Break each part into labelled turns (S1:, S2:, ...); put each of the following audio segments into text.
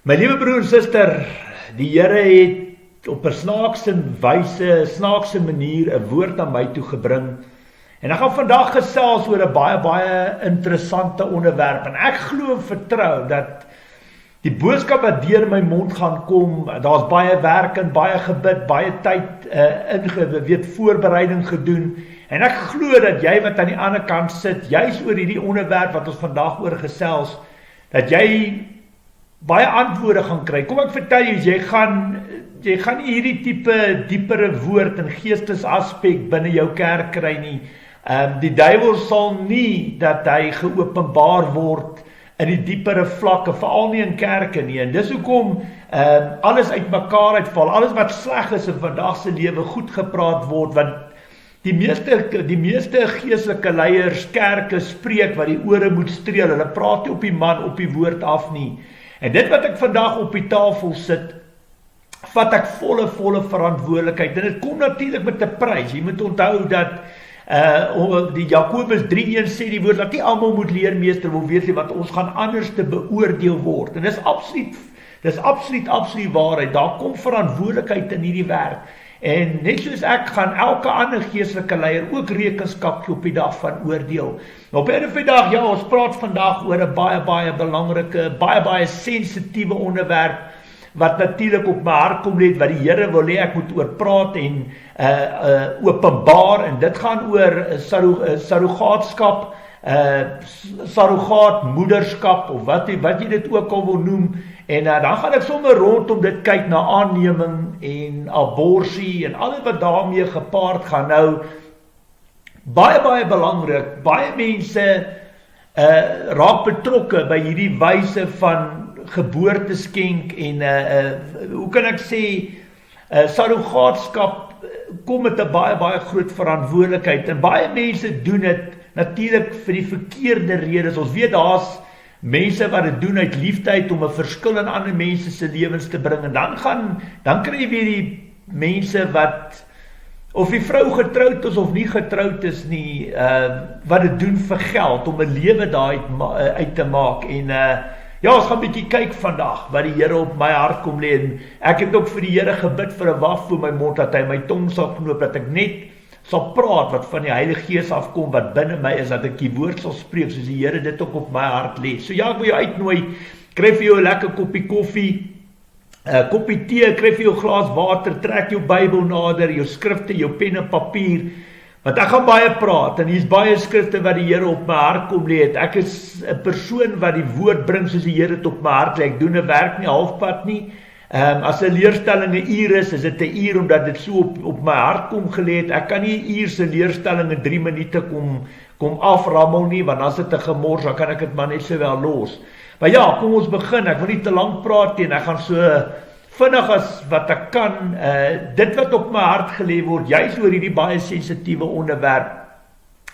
S1: My liewe broer en suster, die Here het op 'n snaakse wyse, snaakse manier 'n woord aan my toe gebring. En ek gaan vandag gesels oor 'n baie interessante onderwerp. En ek glo en vertrou dat die boodskap wat deur my mond gaan kom, daar's baie werk en baie gebid, baie tyd voorbereiding gedoen. En ek glo dat jy wat aan die ander kant sit, juis oor hierdie onderwerp wat ons vandag oor gesels, dat jy baie antwoorde gaan kry. Kom ek vertel jy gaan hierdie tipe diepere woord en geestesaspek binne jou kerk kry nie. Die duiwel sal nie dat hy geopenbaar word in die diepere vlakke, veral nie in kerke nie. En dis hoekom alles uitmekaar uitval, alles wat sleg is in vandag se lewe goed gepraat word, want die meeste geestelike leiers, kerke spreek wat die ore moet streel. Hulle praat nie op die man, op die woord af nie. En dit wat ek vandag op die tafel sit, vat ek volle verantwoordelikheid. En dit kom natuurlik met 'n prys. Jy moet onthou dat die Jakobus 3:1 sê die woord dat nie almal moet leermeester wil wees nie, want ons gaan anders te beoordeel word. En dis absoluut waarheid. Daar kom verantwoordelikheid in hierdie werk. En net soos ek gaan elke ander geestelike leier ook rekenskap gee op die dag van oordeel. Nou op 'n einde van die dag, ja, ons praat vandag oor 'n baie belangrike, baie sensitiewe onderwerp wat natuurlik op my hart kom lê, wat die Here wil hê ek moet oor praat en openbaar. En dit gaan oor surrogaatskap, surrogaatmoederskap of wat jy dit ook al wil noem. En dan gaan ek sommer rondom dit kyk na aanneming en aborsie en alles wat daarmee gepaard gaan. Nou, baie belangrik, baie mense raak betrokke by hierdie wyse van geboorteskenk en hoe kan ek sê, surrogaatskap kom met 'n baie groot verantwoordelikheid. En baie mense doen dit natuurlik vir die verkeerde redes. Ons weet daar's mense wat dit doen uit liefde om 'n verskil in ander mense se lewens te bring. En dan kry jy weer die mense wat, of die vrou getroud is of nie getroud is nie, wat dit doen vir geld, om 'n lewe daar uit te maak. En ja, ons gaan 'n bietjie kyk vandag wat die Here op my hart kom lê. En ek het ook vir die Here gebid vir 'n wag voor my mond, dat hy my tong sal knoop, dat ek net sal praat wat van die Heilige Gees afkom, wat binne my is, dat ek die woord sal spreek, soos die Here dit ook op my hart lê. So ja, ek wil jou uitnooi, kry vir jou 'n lekker koppie koffie, koppie tee, kry vir jou 'n glas water, trek jou Bybel nader, jou skrifte, jou pen en papier, want ek gaan baie praat, en hier's baie skrifte wat die Here op my hart kom lê. Ek is 'n persoon wat die woord bring soos die Here dit op my hart lê. Ek doen 'n werk nie halfpad nie. As 'n leerstelling 'n uur is dit 'n uur, omdat dit so op my hart kom gelê het. Ek kan nie 'n uur se leerstelling in 3 minute kom aframmel nie, want as dit 'n gemors, dan kan ek dit maar net so wel los. Maar ja, kom ons begin. Ek wil nie te lank praat nie, ek gaan so vinnig as wat ek kan, dit wat op my hart gelê word, juis oor hierdie baie sensitiewe onderwerp,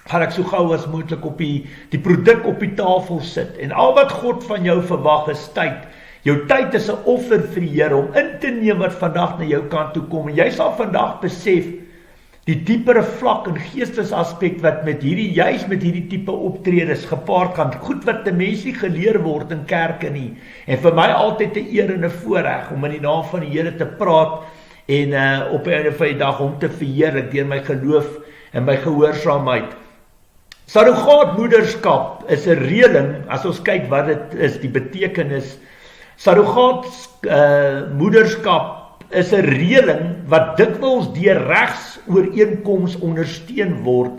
S1: gaan ek so gou as moontlik op die produk op die tafel sit. En al wat God van jou verwag is tyd. Jou tyd is 'n offer vir die Here om in te neem wat vandag na jou kant toe kom. En jy sal vandag besef die diepere vlak en geestesaspek wat juis met hierdie tipe optredes gepaard gaan. Goed wat die mense nie geleer word in kerke nie. En vir my altyd 'n eer en 'n voorreg om in die naam van die Here te praat en op 'n einde van die dag hom te verheerlik deur my geloof en my gehoorsaamheid. Surrogaatmoederskap is 'n reëling, as ons kyk wat dit is, die betekenis. Surrogaatmoederskap is 'n reëling wat dikwels deur regsooreenkoms ondersteun word,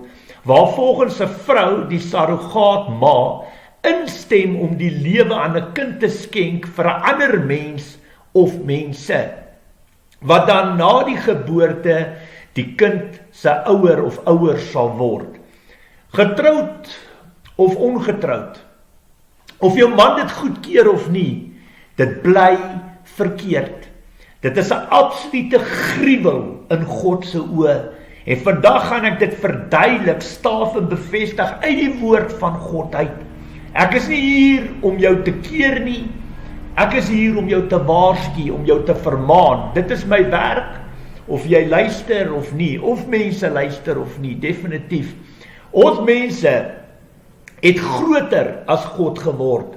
S1: waar volgens 'n vrou, die surrogaatma, instem om die lewe aan 'n kind te skenk vir 'n ander mens of mense, wat dan na die geboorte die kind se ouer of ouers sal word. Getroud of ongetroud, of jou man dit goedkeur of nie, dit bly verkeerd. Dit is 'n absolute gruwel in God se oë. En vandag gaan ek dit verduidelik, staaf en bevestig uit die woord van God uit. Ek is nie hier om jou te keer nie. Ek is hier om jou te waarsku, om jou te vermaan. Dit is my werk, of jy luister of nie, of mense luister of nie, definitief. Ons mense het groter as God geword.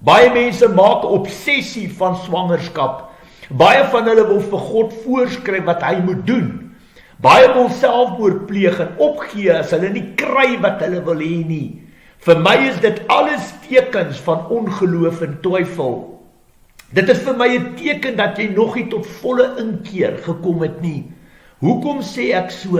S1: Baie mense maak 'n obsessie van swangerskap. Baie van hulle wil vir God voorskryf wat hy moet doen. Baie wil selfmoord pleeg en opgee as hulle nie kry wat hulle wil hê nie. Vir my is dit alles tekens van ongeloof en twyfel. Dit is vir my 'n teken dat jy nog nie tot volle inkeer gekom het nie. Hoekom sê ek so?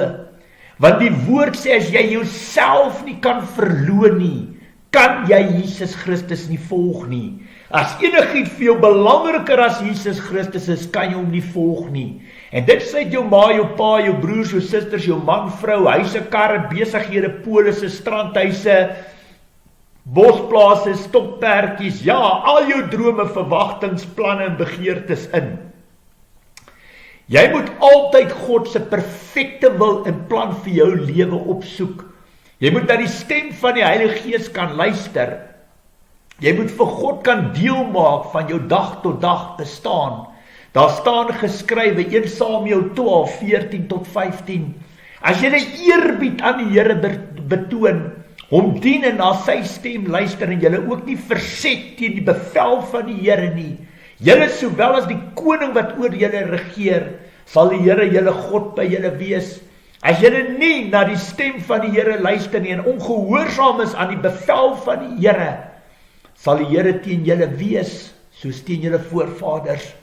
S1: Want die woord sê as jy jouself nie kan verloon nie, kan jy Jesus Christus nie volg nie. As enigiets vir jou belangriker as Jesus Christus is, kan jy hom nie volg nie. En dit sê jou ma, jou pa, jou broers, jou susters, jou man, vrou, huise, karre, besighede, polisse, strandhuise, bosplase, stokperdjies, ja, al jou drome, verwagtings, planne en begeertes in. Jy moet altyd God se perfekte wil en plan vir jou lewe opsoek. Jy moet na die stem van die Heilige Gees kan luister. Jy moet vir God kan deel maak van jou dag tot dag bestaan. Daar staan geskrywe 1 Samuel 12, 14 tot 15. As jy eerbied aan die Here betoon, hom dien en na sy stem luister en julle ook nie verset teen die bevel van die Here nie. Julle sowel as die koning wat oor julle regeer, sal die Here julle God by julle wees. As julle nie na die stem van die Here luister nie en ongehoorsaam is aan die bevel van die Here, sal die Here teen julle wees, soos teen julle voorvaders.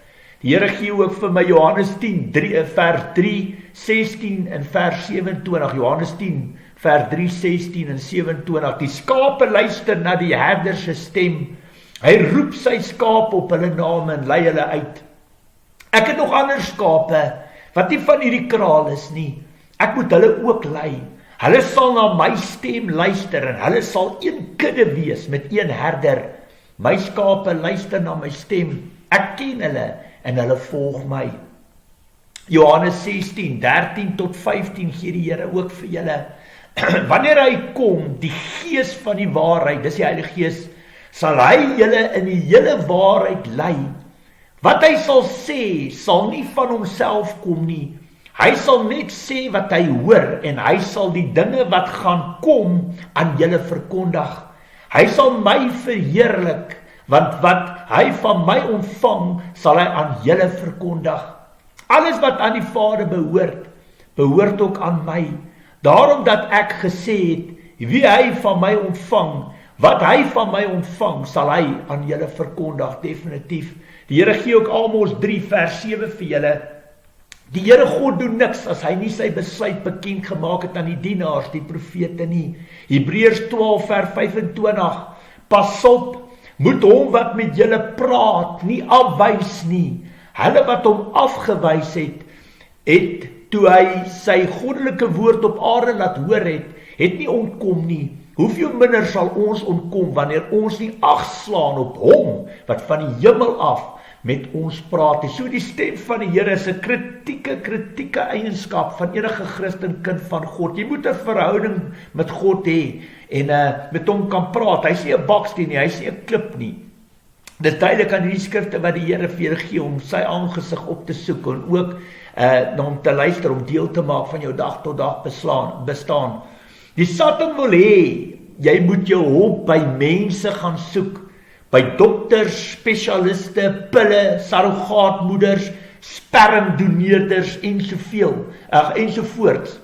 S1: Die Here gee ook vir my Johannes 10, vers 3, 16 en vers 27. Johannes 10, vers 3, 16 en 27. Die skape luister na die herder se stem. Hy roep sy skape op hulle name en lei hulle uit. Ek het nog ander skape, wat nie van hierdie kraal is nie. Ek moet hulle ook lei. Hulle sal na my stem luister en hulle sal een kudde wees met een herder. My skape luister na my stem. Ek ken hulle en hulle volg my. Johannes 16, 13 tot 15 gee die Here ook vir julle. Wanneer hy kom, die Gees van die waarheid, dis die Heilige Gees, sal hy julle in die hele waarheid lei. Wat hy sal sê, sal nie van homself kom nie. Hy sal net sê wat hy hoor en hy sal die dinge wat gaan kom aan julle verkondig. Hy sal my verheerlik, want wat hy van my ontvang, sal hy aan julle verkondig. Alles wat aan die Vader behoort ook aan my. Daarom dat ek gesê het, wie hy van my ontvang, wat hy van my ontvang, sal hy aan julle verkondig, definitief. Die Here gee ook Amos 3 vers 7 vir julle. Die Here God doen niks as hy nie sy besluit bekend gemaak het aan die dienaars, die profete nie. Hebreërs 12 vers 25. Pas op, moet hom wat met julle praat nie afwys nie. Hulle wat hom afgewys het toe hy sy goddelike woord op aarde laat hoor het nie ontkom nie. Hoeveel minder sal ons ontkom wanneer ons nie ag slaan op hom wat van die hemel af met ons praat. So die stem van die Here is 'n kritieke eienskap van enige Christen kind van God. Jy moet 'n verhouding met God hê en met hom kan praat. Hy sê 'n baksteen nie, hy sê 'n klip nie. Dit duidelik aan die skrifte wat die Here vir julle gee om sy aangesig op te soek en ook na hom te luister, om deel te maak van jou dag tot dag bestaan. Die Satan wil hê jy moet jou hulp by mense gaan soek, by dokters, spesialiste, pille, surrogaatmoeders, spermdoneerders ensovoorts.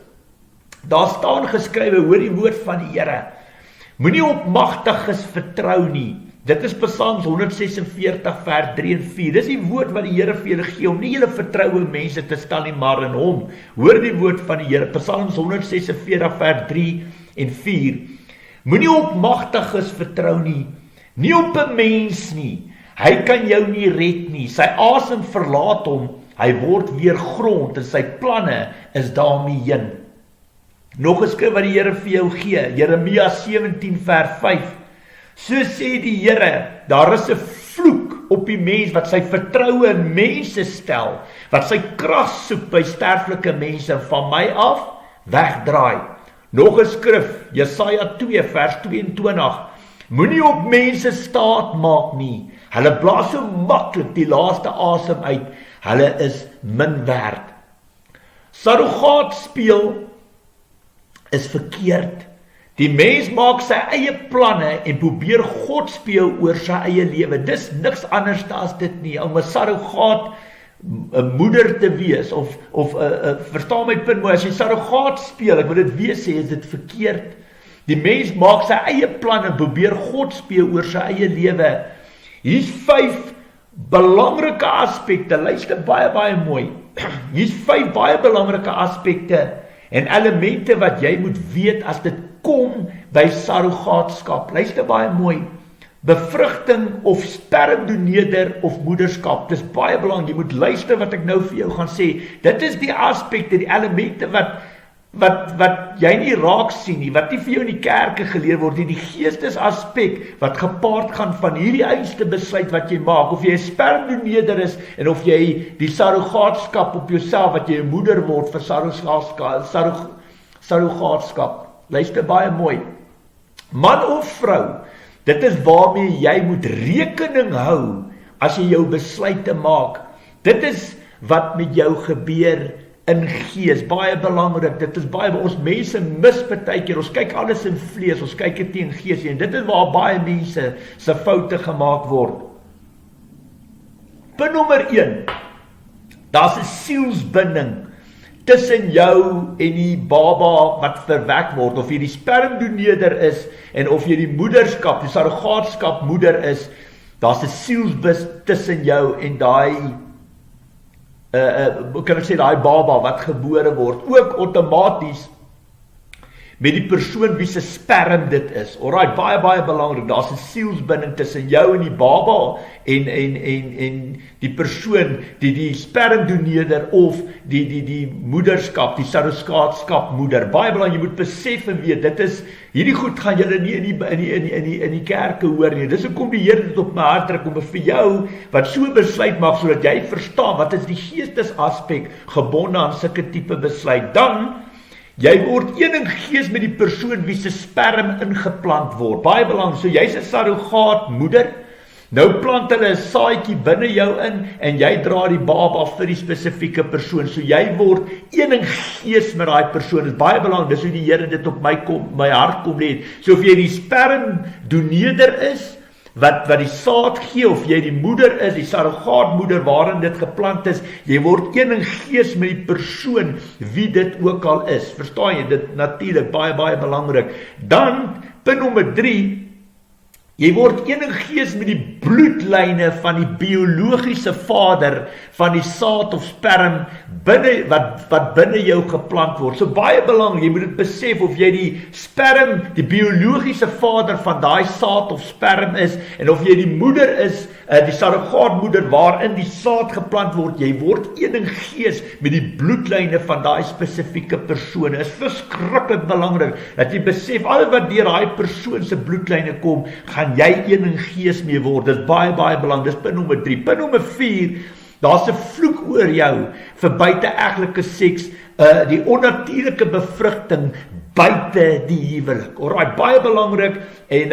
S1: Daar staan geskrywe, hoor die woord van die Here, moenie op magtiges vertrou nie. Dit is Psalms 146 vers 3 en 4. Dis die woord wat die Here vir julle gee, om nie julle vertroue mense te stel nie, maar in hom. Hoor die woord van die Here, Psalms 146 vers 3 en 4. Moenie op magtiges vertrou nie, nie op 'n mens nie. Hy kan jou nie red nie. Sy asem verlaat hom, hy word weer grond en sy planne is daarmee heen. Nog 'n skrif wat die Here vir jou gee, Jeremia 17 vers 5. So sê die Here, daar is 'n vloek op die mens wat sy vertroue in mense stel, wat sy krag soek by sterflike mense, van my af wegdraai. Nog 'n skrif, Jesaja 2 vers 22. Moenie op mense staat maak nie. Hulle blaas so maklik die laaste asem uit. Hulle is min werd. Surrogaat speel is verkeerd. Die mens maak sy eie planne en probeer God speel oor sy eie lewe. Dis niks anders as dit nie, om 'n surrogaat 'n moeder te wees, of verstaan my punt mooi, as jy surrogaat speel, ek wil dit weer sê, is dit verkeerd. Die mens maak sy eie planne en probeer God speel oor sy eie lewe. Hier's 5 belangrike aspekte, luister baie mooi. Hier's 5 baie belangrike aspekte en elemente wat jy moet weet as dit kom by surrogaatskap. Luister baie mooi. Bevrugting of spermdoneerder of moederskap, dis baie belangrik. Jy moet luister wat ek nou vir jou gaan sê. Dit is die aspekte, die elemente wat jy nie raak sien nie, wat nie vir jou in die kerke geleer word nie, die geestesaspek wat gepaard gaan van hierdie eerste besluit wat jy maak, of jy 'n spermdoneerder is en of jy die surrogaatskap op jouself, wat jy 'n moeder word vir surrogaatskap. Luister baie mooi. Man of vrou, dit is waarmee jy moet rekening hou as jy jou besluite maak. Dit is wat met jou gebeur in gees, baie belangrik. Dit is baie, ons mense mis baie keer, ons kyk alles in vlees, ons kyk dit nie in gees nie, en dit is waar baie mense se foute gemaak word. Punt nommer 1, daar's 'n sielsbinding tussen jou en die baba wat verwek word, of jy die spermdoneerder is, en of jy die moederskap, die surrogaatskap moeder is, daar's 'n sielsbus tussen jou en daai kan ek sê, daai baba wat gebore word, ook outomaties met die persoon wie se sperm dit is. Alright, baie belangrik, daar's 'n sielsbinding tussen jou en die baba en die persoon, die spermdoneerder of die moederskap, die surrogaatskap moeder. Baie belangrik, jy moet besef en weet, dit is, hierdie goed gaan julle nie in die kerke hoor nie. Dis hoekom die Here dit op my hart druk, om vir jou wat so besluit maak, sodat jy verstaan, wat is die geestesaspek gebonde aan sulke tipe besluit. Dan, jy word een in gees met die persoon wie se sperm ingeplant word. Baie belangrik, so jy's 'n surrogaat moeder, nou plant hulle 'n saadjie binne jou in, en jy dra die baba vir die spesifieke persoon, so jy word een in gees met daai persoon. Dit is baie belangrik, dis hoe die Here dit op my hart kom lê. So of jy die spermdoneerder is, wat die saad gee, of jy die moeder is, die surrogaatmoeder waarin dit geplant is, jy word een in gees met die persoon wie dit ook al is. Verstaan jy? Dit natuurlik baie belangrik. Dan, punt nommer 3, jy word een in gees met die bloedlyne van die biologiese vader van die saad of sperm binne wat binne jou geplant word. So baie belangrik, jy moet dit besef, of jy die sperm, die biologiese vader van daai saad of sperm is, en of jy die moeder is, die surrogaatmoeder waarin die saad geplant word, jy word een in gees met die bloedlyne van daai spesifieke persoon. Dit is verskriklik belangrik dat jy besef, alles wat deur daai persoon se bloedlyne kom, gaan jy een in gees mee word. Dit is baie belangrik. Dis punt nommer 3. Punt nommer 4, daar's 'n vloek oor jou vir buite-egtelike seks, die onnatuurlike bevrugting buite die huwelik. Alraai, baie belangrik, en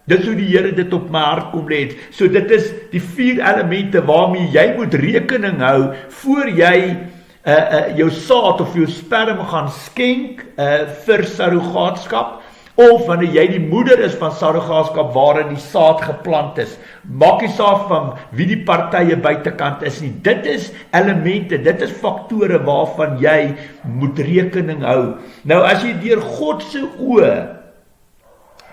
S1: dis hoe die Here dit op my hart kom lê. So dit is die 4 elemente waarmee jy moet rekening hou voor jy jou saad of jou sperm gaan skenk vir surrogaatskap, of wanneer jy die moeder is van surrogaatskap waarin die saad geplant is. Maak nie saak van wie die partye buitekant is nie. Dit is elemente, dit is faktore waarvan jy moet rekening hou. Nou as jy deur God se oë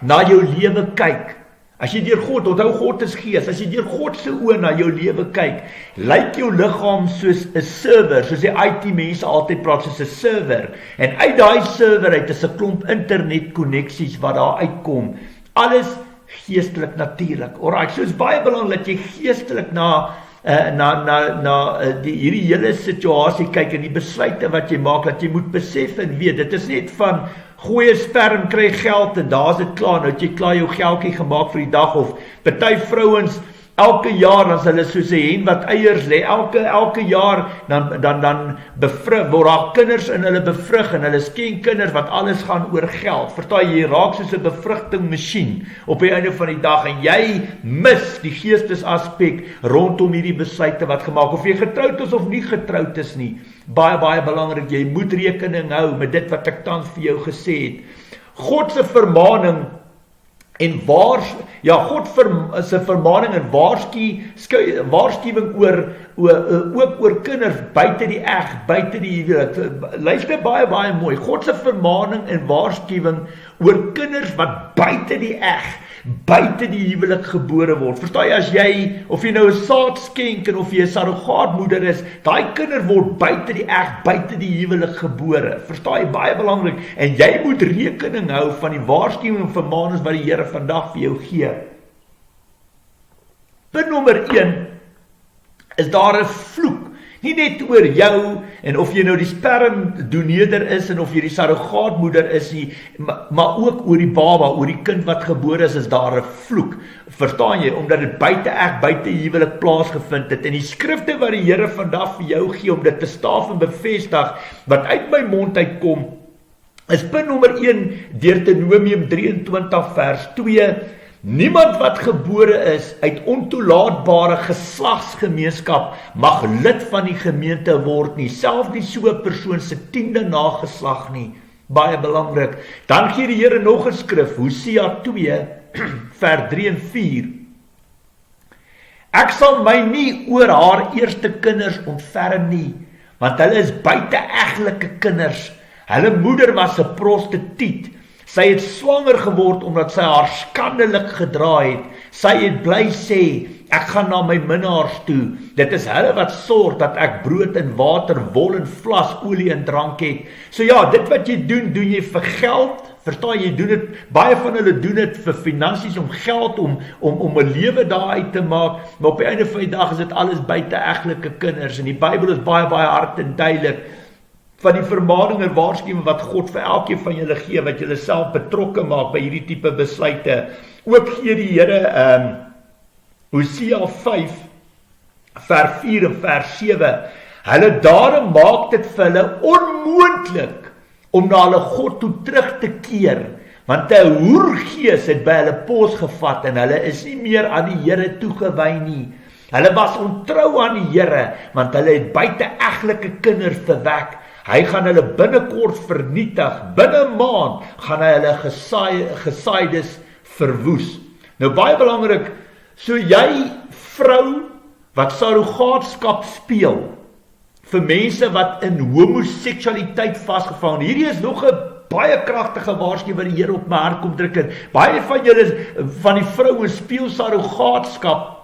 S1: na jou lewe kyk, as jy deur God, onthou God is gees, as jy deur God se oë na jou lewe kyk, lyk jou liggaam soos 'n server, soos die IT mense altyd praat, soos 'n server, en uit daai server uit is 'n klomp internetkoneksies wat daar uitkom, alles geestelik natuurlik. Alright, so is baie belangrik dat jy geestelik na hierdie hele situasie kyk, en die besluite wat jy maak, dat jy moet besef en weet, dit is net van goeie sperm, kry geld, en daar is dit klaar, nou het jy klaar jou geldjie gemaak vir die dag, of party vrouens, elke jaar, as hulle soos 'n hen wat eiers lê, elke jaar, dan word daar kinders in hulle bevrug, en hulle skenk kinders, wat alles gaan oor geld. Verstaan jy, raak soos 'n bevrugtingmasjien op die einde van die dag, en jy mis die geestesaspek rondom hierdie besluite wat gemaak, of jy getroud is of nie getroud is nie. Baie belangrik, jy moet rekening hou met dit wat ek tans vir jou gesê het. God se vermaning en God se vermaning en waarskuwing ook oor kinders buite die eg, buite die huwelik. Luister baie mooi. God se vermaning en waarskuwing oor kinders wat buite die eg, buite die huwelik gebore word. Verstaan jy, as jy, of jy nou 'n saad skenk en of jy 'n surrogaatmoeder is, daai kinder word buite die eg, buite die huwelik gebore. Verstaan jy, baie belangrik. En jy moet rekening hou van die waarskuwing en vermaanings wat die Here vandag vir jou gee. Punt nommer 1 is daar 'n vloek. Nie net oor jou en of jy nou die spermdoneerder is en of jy die surrogaatmoeder is nie, maar ook oor die baba, oor die kind wat gebore is daar 'n vloek. Verstaan jy? Omdat dit buite huwelik plaasgevind het. En die skrifte wat die Here vandag vir jou gee om dit te staaf en bevestig, wat uit my mond uitkom, is punt nommer 1, Deuteronomium 23 vers 2, niemand wat gebore is uit ontoelaatbare geslagsgemeenskap mag lid van die gemeente word nie, selfs nie so 'n persoon se 10de nageslag nie. Baie belangrik. Dan gee die Here nog 'n skrif, Hosea 2 vers 3 en 4. Ek sal my nie oor haar eerste kinders ontferm nie, want hulle is buite-eglike kinders. Hulle moeder was 'n prostituut. Sy het swanger geword omdat sy haar skandelik gedra het. Sy het bly sê, ek gaan na my minnaars toe. Dit is hulle wat sorg dat ek brood en water, wol en vlas, olie en drank het. So ja, dit wat jy doen jy vir geld. Verstaan jy, doen dit, baie van hulle doen dit vir finansies, om geld, om 'n lewe daaruit te maak, maar op die einde van die dag is dit alles buite-eglike kinders. En die Bybel is baie hard en duidelik van die vermaning en waarskuwing wat God vir elkeen van julle gee, wat julle self betrokke maak by hierdie tipe besluite. Ook gee die Here Hosea 5 vers 4 en vers 7. Hulle dade maak dit vir hulle onmoontlik om na hulle God toe terug te keer, want 'n hoergees het by hulle pos gevat en hulle is nie meer aan die Here toegewy nie. Hulle was ontrou aan die Here, want hulle het buite-eglike kinders verwek. Hy gaan hulle binnekort vernietig. Binne 'n maand gaan hy hulle gesaaides verwoes. Nou baie belangrik, so jy vrou wat surrogaatskap speel vir mense wat in homoseksualiteit vasgevang. Hierdie is nog 'n baie kragtige waarskuwing wat die Here op my hart kom druk het. Baie van julle van die vroue speel surrogaatskap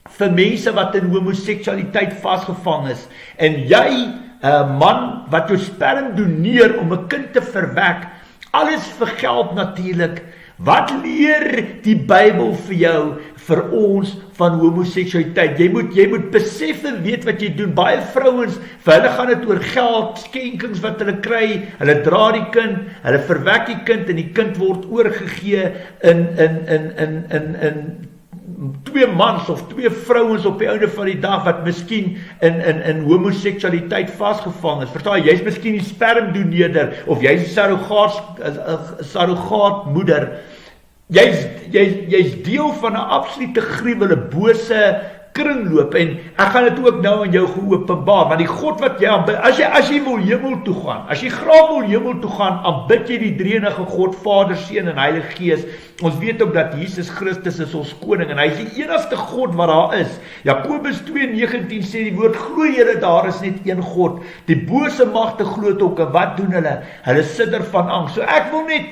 S1: vir mense wat in homoseksualiteit vasgevang is. En jy, 'n man wat jou sperm doneer om 'n kind te verwek, alles vir geld natuurlik. Wat leer die Bybel vir jou, vir ons van homoseksualiteit? Jy moet besef en weet wat jy doen. Baie vrouens, vir hulle gaan dit oor geld, skenkings wat hulle kry. Hulle dra die kind, hulle verwek die kind en die kind word oorgegee in twee mans of twee vrouens op die einde van die dag wat miskien in homoseksualiteit vasgevang is. Verstaan, jy's miskien die spermdoneerder of jy's die surrogaatmoeder. Jy's deel van 'n absolute gruwele bose kringloop en ek gaan dit ook nou aan jou geopenbaar, want die God wat jy aanbid, as jy wil hemel toe gaan, as jy graag wil hemel toe gaan, aanbid jy die drie-enige God, Vader, Seun en Heilige Gees. Ons weet ook dat Jesus Christus is ons koning en hy is die enigste God wat daar is. Jakobus 2:19 sê die woord, glo julle daar is net een God. Die bose magte glo dit ook, en wat doen hulle? Hulle sidder van angs. So ek wil net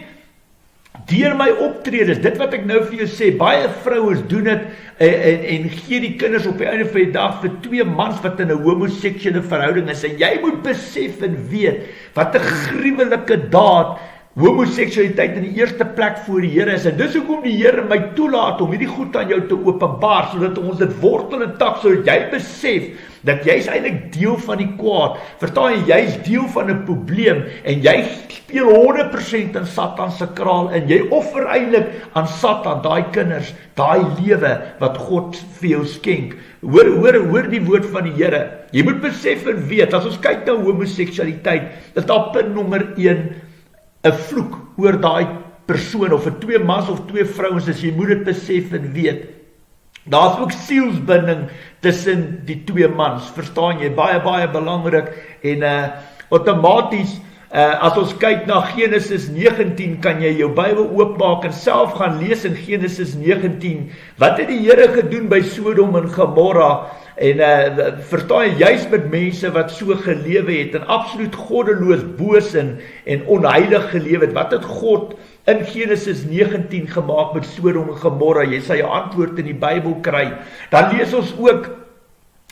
S1: deur my optredes, dit wat ek nou vir jou sê, baie vrouens doen dit en gee die kinders op die einde van die dag vir twee mans wat in 'n homoseksuele verhouding is. En jy moet besef en weet wat 'n gruwelike daad homoseksualiteit in die eerste plek voor die Here is. En dis hoekom die Here my toelaat om hierdie goed aan jou te openbaar, sodat ons dit wortel en tak, sodat jy besef dat jy is eintlik deel van die kwaad. Verstaan jy, jy is deel van 'n probleem en jy speel 100% in Satan se kraal en jy offer eintlik aan Satan daai kinders, daai lewe wat God vir jou skenk. Hoor die woord van die Here. Jy moet besef en weet, as ons kyk na homoseksualiteit, is daar punt nommer 1 'n vloek oor daai persoon of 'n twee mans of twee vrouens, as jy moet dit besef en weet. Daar's ook sielsbinding tussen die twee mans, verstaan jy, baie belangrik en outomaties As ons kyk na Genesis 19, kan jy jou Bybel oopmaak en self gaan lees in Genesis 19, wat het die Here gedoen by Sodom en Gomorra, en verstaan jy, juist met mense wat so gelewe het, en absoluut goddeloos, boos en onheilig gelewe het, wat het God in Genesis 19 gemaak met Sodom en Gomorra? Jy sal jou antwoord in die Bybel kry. Dan lees ons ook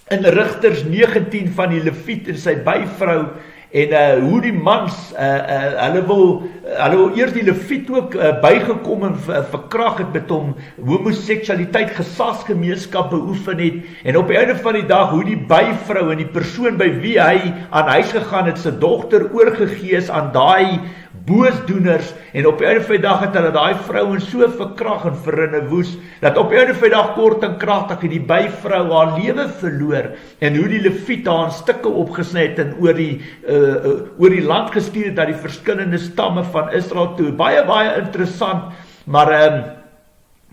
S1: in Rigters 19 van die Leviet en sy byvrou, en hoe die mans, hulle wil eers die Leviet ook bygekom en verkrag het met hom, homoseksualiteit, gesagsgemeenskap beoefen het, en op die einde van die dag, hoe die byvrou en die persoon by wie hy aan huis gegaan het, sy dogter oorgegee is aan daai boosdoeners, en op die einde van die dag het hulle daai vrouens so verkrag en verrinnewoes, dat op die einde van die dag kort en kragtig het die byvrou haar lewe verloor, en hoe die Leviet haar in stukke opgesny het en oor die land gestuur het, dat die verskillende stamme van Israel toe, baie interessant, maar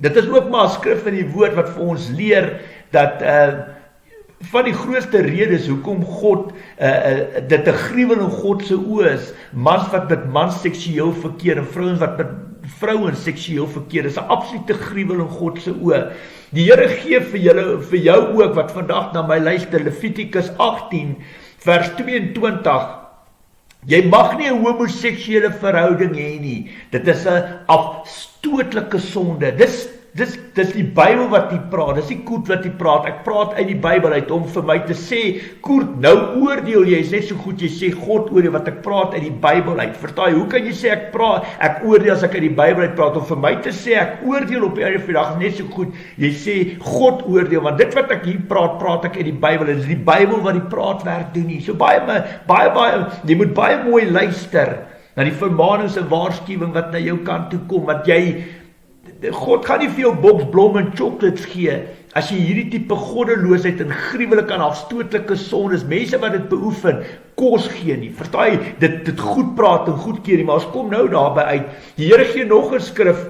S1: dit is ook maar 'n skrif in die woord wat vir ons leer, dat van die grootste redes hoekom God dit 'n gruwel in God se oë is, mans wat met mans seksueel verkeer en vrouens wat met vrouens seksueel verkeer, is 'n absolute gruwel in God se oë. Die Here gee vir jou ook wat vandag na my luister, Levitikus 18 vers 22. Jy mag nie 'n homoseksuele verhouding hê nie. Dit is 'n afstootlike sonde. Dis die Bybel wat die praat, dis die Koert wat die praat, ek praat uit die Bybel uit, om vir my te sê, Koert, nou oordeel jy, is net so goed, jy sê God oordeel, wat ek praat uit die Bybel uit, verstaan jy, hoe kan jy sê ek oordeel as ek uit die Bybel uit praat, om vir my te sê, ek oordeel op die einde van die dag, net so goed, jy sê God oordeel, want dit wat ek hier praat ek uit die Bybel, en dit is die Bybel wat die praatwerk doen nie, so baie, jy moet baie mooi luister, na die vermaanings en waarskuwing wat na jou kant toe kom, want God gaan nie vir jou boks blom en chocolates gee, as jy hierdie tipe goddeloosheid en gruwelike en afstootlike sondes, mense wat dit beoefen, kos gee nie, verstaan jy, dit goed praat en goed keer nie, maar ons kom nou daarby uit, die Here gee nog 'n skrif,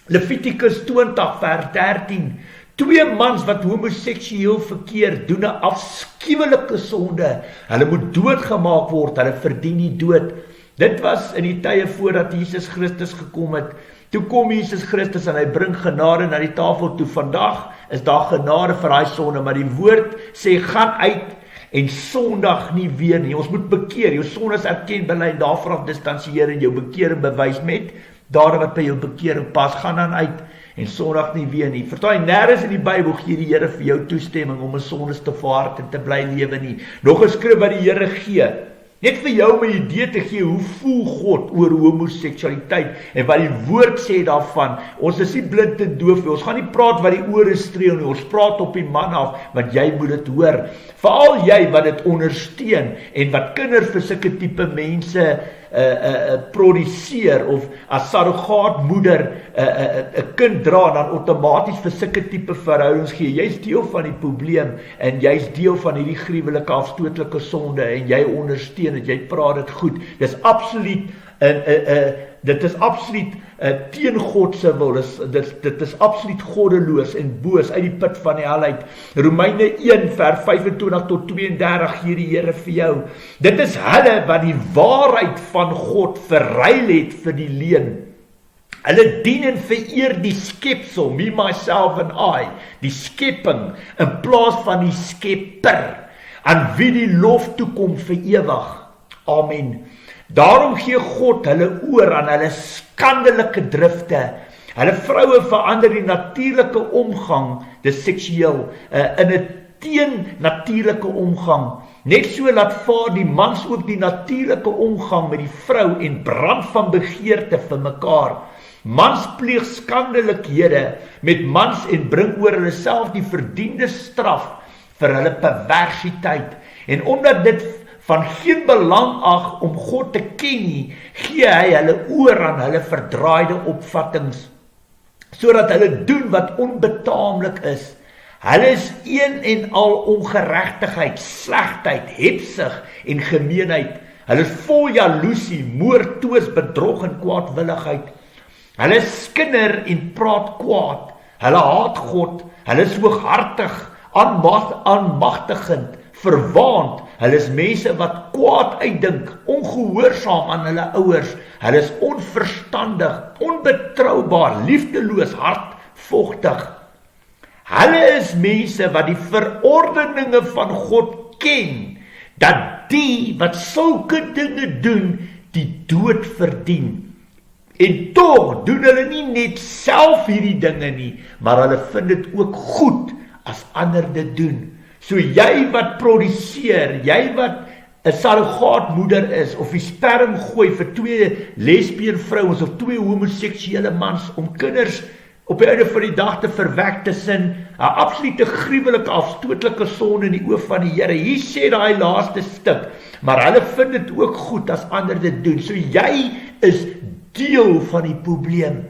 S1: Levitikus 20 vers 13, 2 mans wat homoseksueel verkeer, doen 'n afskuwelike sonde, hulle moet doodgemaak word, hulle verdien die dood. Dit was in die tye voordat Jesus Christus gekom het. Toe kom Jesus Christus en hy bring genade na die tafel toe. Vandag is daar genade vir daai sonde, maar die woord sê, gaan uit en sondig nie weer nie. Ons moet bekeer, jou sondes erken, bely en daarvan af distansieer en jou bekering bewys met dade wat by jou bekering pas. Gaan dan uit en sondig nie weer nie. Verstaan jy, nêrens in die Bybel gee die Here vir jou toestemming om 'n sondes te verhard en te bly lewe nie. Nog 'n skrif wat die Here gee, net vir jou om 'n idee te gee, hoe voel God oor homoseksualiteit en wat die woord sê daarvan. Ons is nie blind en doof nie, ons gaan nie praat wat die ore streel nie, ons praat op die man af, want jy moet dit hoor. Veral jy wat dit ondersteun en wat kinders vir sulke tipe mense produseer, of as surrogaatmoeder 'n kind dra, dan outomaties vir sulke tipe verhoudings gee. Jy's deel van die probleem, en jy's deel van hierdie gruwelike afstootlike sonde, en jy ondersteun dit, jy praat dit goed. Dis absoluut dit is absoluut teen God se wil, dit is absoluut goddeloos en boos uit die put van die hel uit. Romeine 1 vers 25 tot 32 gee die Here vir jou. Dit is hulle wat die waarheid van God verruil het vir die leuen. Hulle dien en vereer die skepsel, me, myself and I, die skepping, in plaas van die skepper, aan wie die lof toekom vir ewig. Amen. Daarom gee God hulle oor aan hulle skandelike drifte. Hulle vroue verander die natuurlike omgang, dis seksueel, in 'n teennatuurlike omgang. Net so laat vaar die mans ook die natuurlike omgang met die vrou en brand van begeerte vir mekaar. Mans pleeg skandelikhede met mans en bring oor hulle self die verdiende straf vir hulle perversiteit. En omdat dit van geen belang ag om God te ken nie, gee hy hulle oor aan hulle verdraaide opvattings, sodat hulle doen wat onbetaamlik is. Hulle is een en al ongeregtigheid, slegheid, hebsug en gemeenheid. Hulle is vol jaloesie, moord, twis, bedrog en kwaadwilligheid. Hulle skinder en praat kwaad. Hulle haat God. Hulle is hooghartig, aanmagtigend, verwaand, hulle is mense wat kwaad uitdink, ongehoorsaam aan hulle ouers, hulle is onverstandig, onbetroubaar, liefdeloos, hardvochtig. Hulle is mense wat die verordeninge van God ken, dat die wat sulke dinge doen, die dood verdien. En tog doen hulle nie net self hierdie dinge nie, maar hulle vind dit ook goed as ander dit doen. So jy wat produseer, jy wat 'n surrogaatmoeder is, of die sperm gooi vir 2 lesbien vrouens of 2 homoseksuele mans om kinders op die einde van die dag te verwek tussen 'n absolute gruwelike afstootlike sonde in die oë van die Here. Hier sê daai laaste stuk, maar hulle vind dit ook goed as ander dit doen. So jy is deel van die probleem.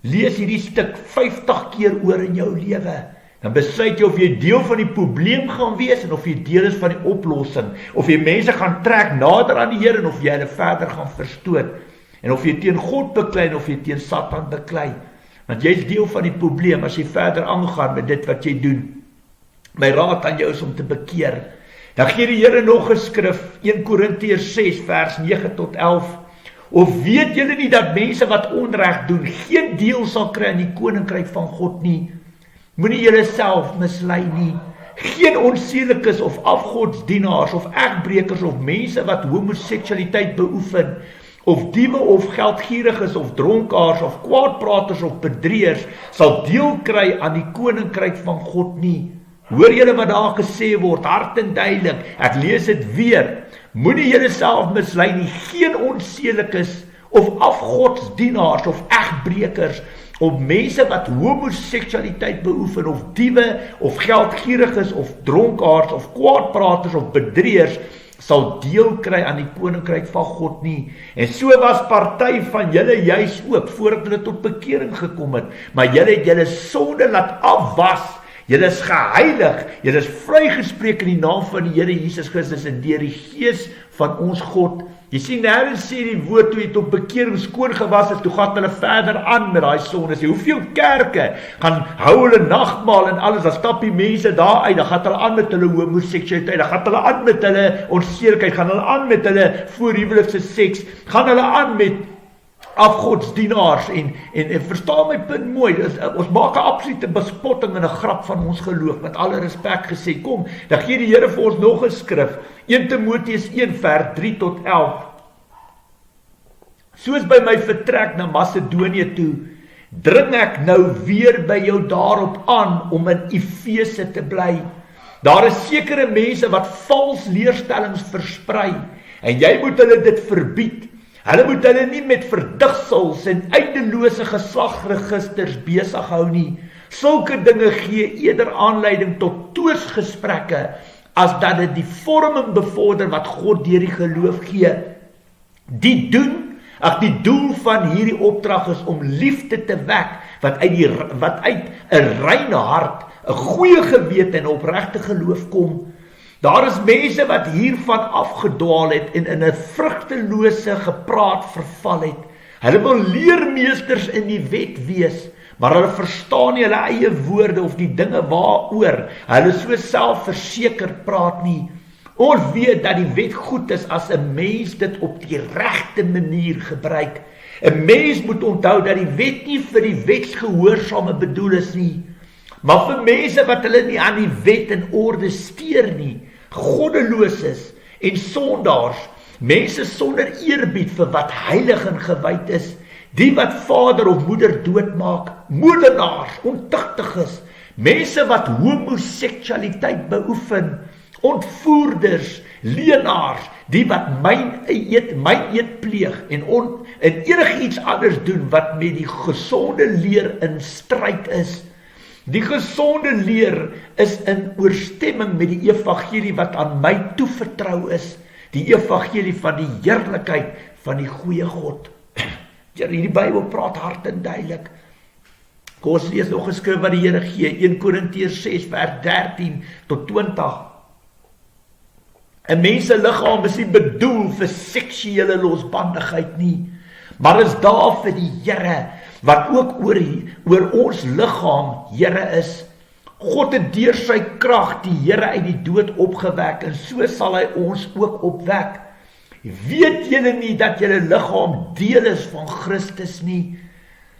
S1: Lees hierdie stuk 50 keer oor in jou lewe. Dan besluit jy of jy deel van die probleem gaan wees en of jy deel is van die oplossing. Of jy mense gaan trek nader aan die Here en of jy hulle verder gaan verstoot. En of jy teen God beklei en of jy teen Satan beklei. Want jy is deel van die probleem as jy verder aangaan met dit wat jy doen. My raad aan jou is om te bekeer. Dan gee die Here nog 'n skrif, 1 Korintiërs 6 vers 9 tot 11. Of weet julle nie dat mense wat onreg doen geen deel sal kry in die koninkryk van God nie? Moenie julle self mislei nie. Geen onsedelikes of afgodsdienaars of egbrekers of mense wat homoseksualiteit beoefen, of diewe of geldgieriges of dronkaars of kwaadpraters of bedrieërs sal deel kry aan die koninkryk van God nie. Hoor julle wat daar gesê word, hard en duidelik, ek lees dit weer. Moenie julle self mislei nie, geen onsedelikes of afgodsdienaars of egbrekers of mense wat homoseksualiteit beoefen of diewe of geldgieriges of dronkaars of kwaadpraters of bedrieërs sal deel kry aan die koninkryk van God nie. En so was party van julle juis ook voordat hulle tot bekering gekom het, maar julle het julle sonde laat afwas. Julle is geheilig, julle is vrygespreek in die naam van die Here Jesus Christus en deur die Gees van ons God. Jy sien, nêrens sê die woord toe jy tot bekering skoon gewas is, toe gaan hulle verder aan met daai sondes. Hoeveel kerke gaan hou hulle nagmaal en alles, dan stap die mense daar uit, dan gaan hulle aan met hulle homoseksualiteit, dan gaan hulle aan met hulle onsedelikheid, gaan hulle aan met hulle voorhuwelikse seks, gaan hulle aan met afgodsdienaars en verstaan my punt mooi, ons maak 'n absolute bespotting en 'n grap van ons geloof, met alle respek gesê. Kom, dan gee die Here vir ons nog 'n skrif, 1 Timoteus 1 vers 3 tot 11. Soos by my vertrek na Macedonië toe, dring ek nou weer by jou daarop aan om in Efese te bly. Daar is sekere mense wat vals leerstellings versprei, en jy moet hulle dit verbied. Hulle moet hulle nie met verdigsels en eindelose geslagregisters besig hou nie. Sulke dinge gee eerder aanleiding tot twisgesprekke as dat dit die vorming bevorder wat God deur die geloof gee. Die doel van hierdie opdrag is om liefde te wek wat uit 'n reine hart, 'n goeie gewete en opregte geloof kom. Daar is mense wat hiervan afgedwaal het en in 'n vrugtelose gepraat verval het. Hulle wil leermeesters in die wet wees, maar hulle verstaan nie hulle eie woorde of die dinge waaroor hulle so selfversekerd praat nie. Ons weet dat die wet goed is as 'n mens dit op die regte manier gebruik. 'n Mens moet onthou dat die wet nie vir die wetsgehoorsame bedoel is nie, maar vir mense wat hulle nie aan die wet en orde steur nie, goddeloses en sondaars, mense sonder eerbied vir wat heilig en gewyd is, die wat vader of moeder doodmaak, moordenaars, ontuchtiges, mense wat homoseksualiteit beoefen, ontvoerders, leenaars, die wat myn eet pleeg en enigiets anders doen wat met die gesonde leer in stryd is. Die gesonde leer is in ooreenstemming met die evangelie wat aan my toevertrou is, die evangelie van die heerlikheid van die goeie God. Die Bybel praat hard en duidelik. Kom ons lees nog 'n skrif wat die Here gee, 1 Korintiërs 6 vers 13 tot 20. 'n Mens se liggaam is nie bedoel vir seksuele losbandigheid nie, maar is daar vir die Here, wat ook oor ons liggaam Here is. God het deur sy krag die Here uit die dood opgewek en so sal hy ons ook opwek. Weet julle nie dat julle liggaam deel is van Christus nie?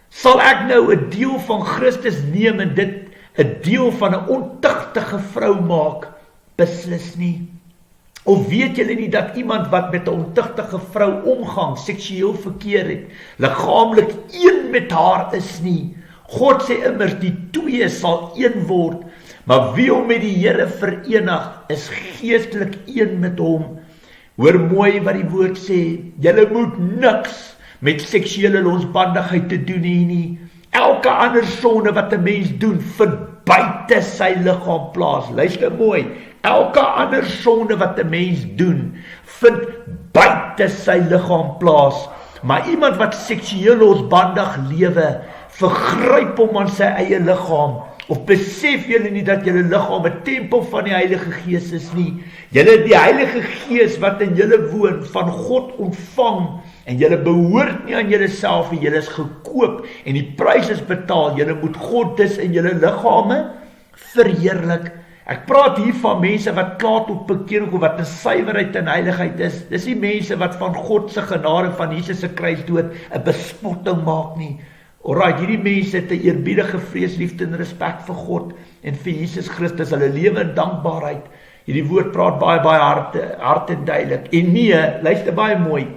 S1: Sal ek nou 'n deel van Christus neem en dit 'n deel van 'n ontuchtige vrou maak? Beslis nie. Of weet julle nie dat iemand wat met 'n ontuchtige vrou omgang, seksueel verkeer het, liggaamlik een met haar is nie? God sê immers die twee sal een word, maar wie hom met die Here verenig, is geestelik een met hom. Hoor mooi wat die woord sê, julle moet niks met seksuele losbandigheid te doen hê nie. Elke ander sonde wat 'n mens doen, vind buite sy liggaam plaas. Luister mooi, elke ander sonde wat 'n mens doen, vind buite sy liggaam plaas. Maar iemand wat seksueel losbandig lewe, vergryp hom aan sy eie liggaam. Of besef julle nie dat julle liggaam 'n tempel van die Heilige Gees is nie? Julle die Heilige Gees wat in julle woon, van God ontvang, en julle behoort nie aan julle self nie, julle is gekoop en die prys is betaal. Julle moet God dus in julle liggame verheerlik. Ek praat hier van mense wat klaar tot bekering kom, wat in suiwerheid en heiligheid is. Dis nie mense wat van God se genade, van Jesus se kruisdood 'n bespotting maak nie. Alright, hierdie mense het 'n eerbiedige vrees, liefde en respek vir God en vir Jesus Christus, hulle lewe in dankbaarheid. Hierdie woord praat baie hard en duidelik. En nee, luister baie mooi.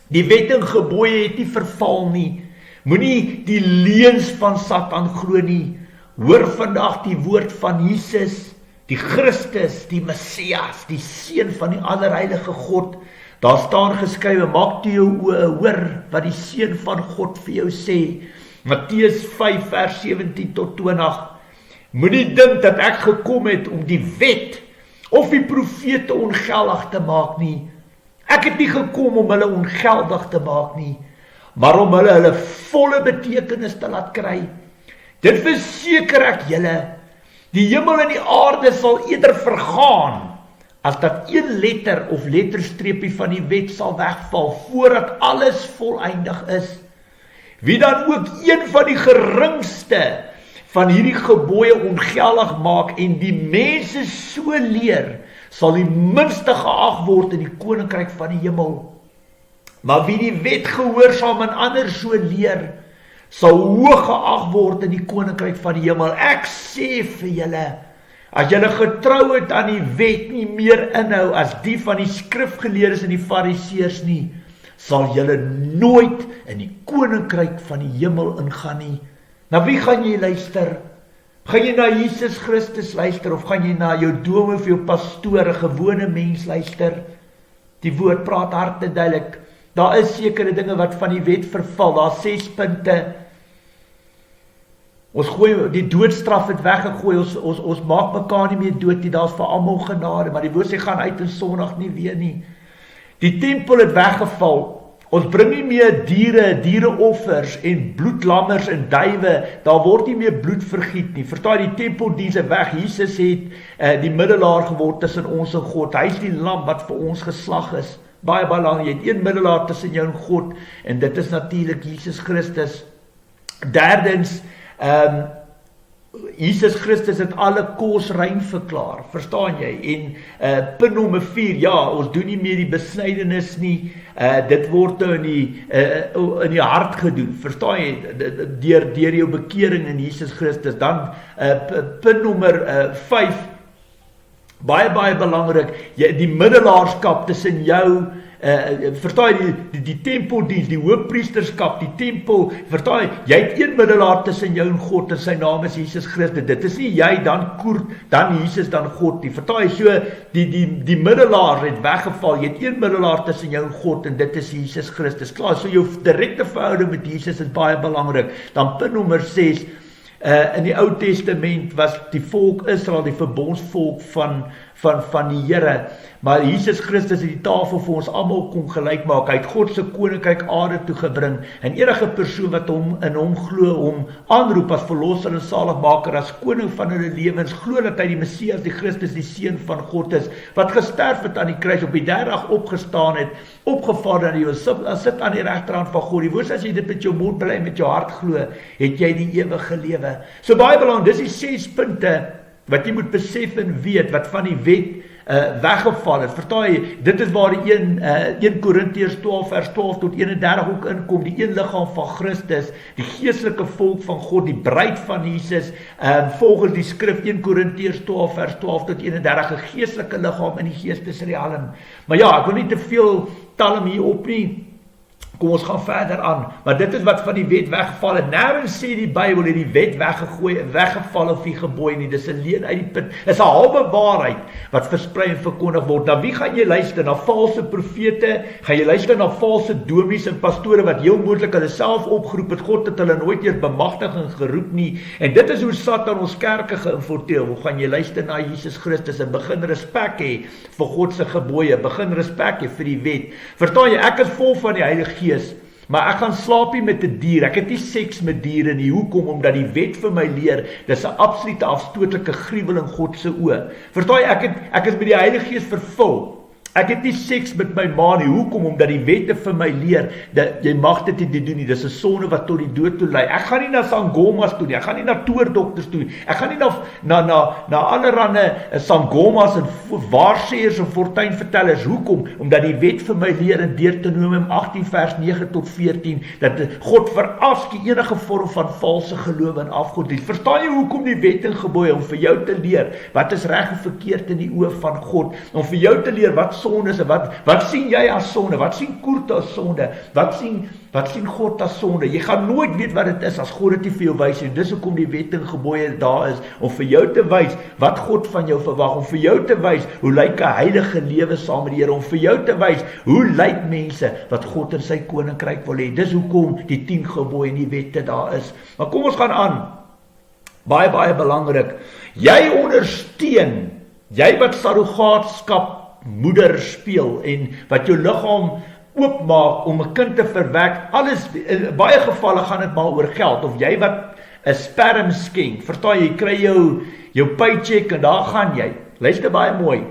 S1: Die wet en gebooie het nie verval nie. Moenie die leuns van Satan glo nie. Hoor vandag die woord van Jesus, die Christus, die Messias, die Seun van die Allerheilige God. Daar staan geskrywe, maak toe jou oë hoor wat die Seun van God vir jou sê. Matteus 5 vers 17 tot 20. Moenie dink dat ek gekom het om die wet of die profete ongeldig te maak nie. Ek het nie gekom om hulle ongeldig te maak nie, maar om hulle volle betekenis te laat kry. Dit verseker ek julle, die hemel en die aarde sal eerder vergaan, as dat een letter of letterstreepie van die wet sal wegval, voordat alles voleindig is. Wie dan ook een van die geringste van hierdie gebooie ongeldig maak en die mense so leer, sal die minste geag word in die koninkryk van die hemel. Maar wie die wet gehoorsaam en ander so leer, sal hoog geag word in die koninkryk van die hemel. Ek sê vir julle, as julle getrou het aan die wet nie meer inhou as die van die skrifgeleerdes en die fariseërs nie, sal julle nooit in die koninkryk van die hemel ingaan nie. Na wie gaan jy luister? Gaan jy na Jesus Christus luister, of gaan jy na jou dome of jou pastoor, 'n gewone mens luister? Die woord praat hard en duidelik. Daar is sekere dinge wat van die wet verval. Daar 6 punte. Ons gooi die doodstraf het weggegooi. Ons maak mekaar nie meer dood nie. Daar's vir almal genade, maar die woord sê gaan uit en sondig nie weer nie. Die tempel het weggeval. Ons bring nie meer diereoffers en bloedlammers en duwe. Daar word nie meer bloed vergiet nie. Verstaan, die tempeldiens is weg. Jesus het die middelaar geword tussen ons en God. Hy is die lam wat vir ons geslag is. Baie lang, jy het een middelaar tussen jou en God, en dit is natuurlik Jesus Christus. Derdens, Jesus Christus het alle kos rein verklaar, verstaan jy? En punt nommer 4, ja, ons doen nie meer die besnydenis nie, dit word nou in die hart gedoen, verstaan jy? Deur jou bekering in Jesus Christus. Dan punt nommer 5, baie belangrik, die middelaarskap tussen jou, verstaan jy, die tempeldiens, die hoofpriesterskap, die tempel, verstaan jy het een middelaar tussen jou en God, en sy naam is Jesus Christus. Dit is nie jy, dan Jesus, dan God nie, verstaan jy? So, die middelaar het weggeval, jy het een middelaar tussen jou en God, en dit is Jesus Christus. Klaar, so jou direkte verhouding met Jesus is baie belangrik. Dan punt nommer 6, in die Ou Testament was die volk Israel die verbondsvolk van die Here, maar Jesus Christus het die tafel vir ons almal kom gelyk maak. Hy het God se koninkryk aarde toe gebring, en enige persoon wat in hom glo, hom aanroep as verlosser en saligmaker, as koning van hulle lewens, glo dat hy die Messias, die Christus, die Seun van God is, wat gesterf het aan die kruis, op die 3de dag opgestaan het, opgevaar na die hemel, sit aan die regterhand van God. Die woord, as jy dit met jou mond bely en met jou hart glo, het jy die ewige lewe. lewe. So baie belangrik, dis die 6 punte wat jy moet besef en weet, wat van die wet weggeval het. Verstaan jy, dit is waar die 1 Korintiërs 12 vers 12 tot 31 ook inkom, die een liggaam van Christus, die geestelike volk van God, die bruid van Jesus, volgens die skrif 1 Korintiërs 12 vers 12 tot 31, 'n geestelike liggaam in die geestesrealm. Maar ja, ek wil nie te veel talm hier op nie. Kom ons gaan verder aan, maar dit is wat van die wet weggeval het. Nêrens sê die Bybel het die wet weggeval of die gebooie nie. Dis 'n leuen uit die put. Dis 'n halwe waarheid wat versprei en verkondig word. Na wie gaan jy luister? Na valse profete? Gaan jy luister na valse domies en pastore wat heel moontlik hulle self opgeroep het? God het hulle nooit eers bemagtig en geroep nie. En dit is hoe Satan ons kerke geïnfiltreer. Hoe gaan jy luister na Jesus Christus en begin respek hê vir God se gebooie, begin respek hê vir die wet. Verstaan jy, ek is vol van die Heilige Gees. Maar ek gaan slaap nie met 'n dier, ek het nie seks met diere nie. Hoekom? Omdat die wet vir my leer, dis 'n absolute afstootlike gruwel in God se oë. Verstaan jy, ek is met die Heilige Gees vervul. Ek het nie seks met my ma nie. Hoekom? Omdat die wette vir my leer, dat jy mag dit nie doen nie. Dis 'n sonde wat tot die dood toe lei. Ek gaan nie na sangomas toe nie. Ek gaan nie na toordokters toe nie. Ek gaan nie na allerhande sangomas en waarseers en fortuinvertellers. Hoekom? Omdat die wet vir my leer in Deuteronomium 18 vers 9 tot 14, dat God verafskie enige vorm van valse geloof en afgoddienst. Verstaan jy hoekom die wet en gebooie? Om vir jou te leer, wat is reg en verkeerd in die oë van God. Om vir jou te leer, wat sonde is, wat sien jy as sonde, wat sien Koert as sonde, wat sien God as sonde. Jy gaan nooit weet wat dit is as God dit nie vir jou wys nie. Dis hoekom die wet en gebooie daar is, om vir jou te wys wat God van jou verwag, om vir jou te wys hoe lyk 'n heilige lewe saam met die Here, om vir jou te wys hoe lyk mense wat God in sy koninkryk wil hê. Dis hoekom die 10 gebooie en die wette daar is. Maar kom ons gaan aan. Baie belangrik. Jy ondersteun, jy wat surrogaatskap moeder speel en wat jou liggaam oopmaak om 'n kind te verwek, alles, in baie gevalle gaan dit maar oor geld, of jy wat 'n sperm skenk, verstaan jy, kry jou paycheck en daar gaan jy. Luister baie mooi,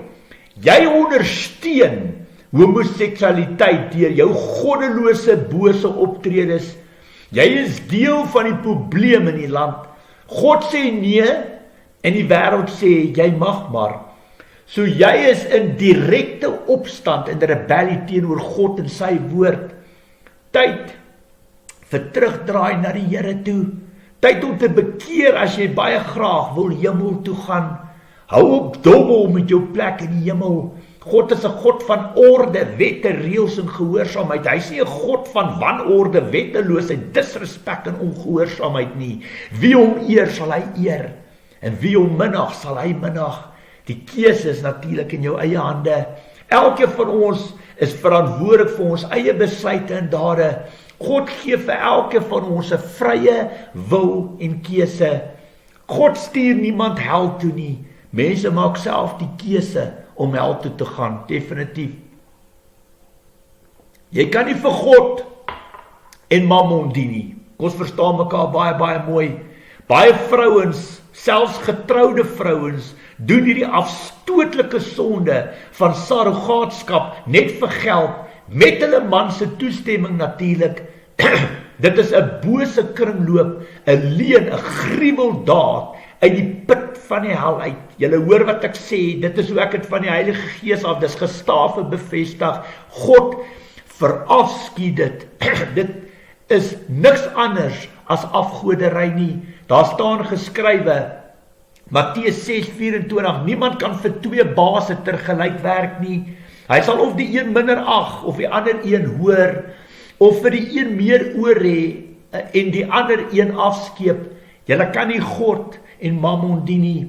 S1: jy ondersteun homoseksualiteit deur jou goddelose, bose optredes. Jy is deel van die probleem in die land. God sê nee en die wêreld sê jy mag maar. So jy is in direkte opstand en rebellie teenoor God en sy woord. Tyd vir terugdraai na die Here toe. Tyd om te bekeer as jy baie graag wil hemel toe gaan. Hou op dobbel met jou plek in die hemel. God is 'n God van orde, wette, reëls en gehoorsaamheid. Hy is nie 'n God van wanorde, wetteloosheid, disrespek en ongehoorsaamheid nie. Wie hom eer, sal hy eer. En wie hom minag, sal hy minag. Die keuse is natuurlik in jou eie hande. Elkeen van ons is verantwoordelik vir ons eie besluite en dade. God gee vir elkeen van ons 'n vrye wil en keuse. God stuur niemand hel toe nie. Mense maak self die keuse om hel toe te gaan, definitief. Jy kan nie vir God en mammon dien nie. Ons verstaan mekaar baie mooi. Baie vrouens, selfs getroude vrouens, doen hierdie afstootlike sonde van surrogaatskap net vir geld, met hulle man se toestemming natuurlik. Dit is 'n bose kringloop, 'n leuen, 'n gruweldaad uit die put van die hel uit. Julle hoor wat ek sê, dit is hoe ek het van die Heilige Gees af, dis gestaaf en bevestig. God verafskie dit. Dit is niks anders as afgoderry nie. Daar staan geskrywe, Matteus 6:24, niemand kan vir 2 baase tergelyk werk nie. Hy sal of die een minder ag, of die ander een hoor, of vir die een meer oor hê, en die ander een afskeep. Julle kan nie God en mammon dien nie.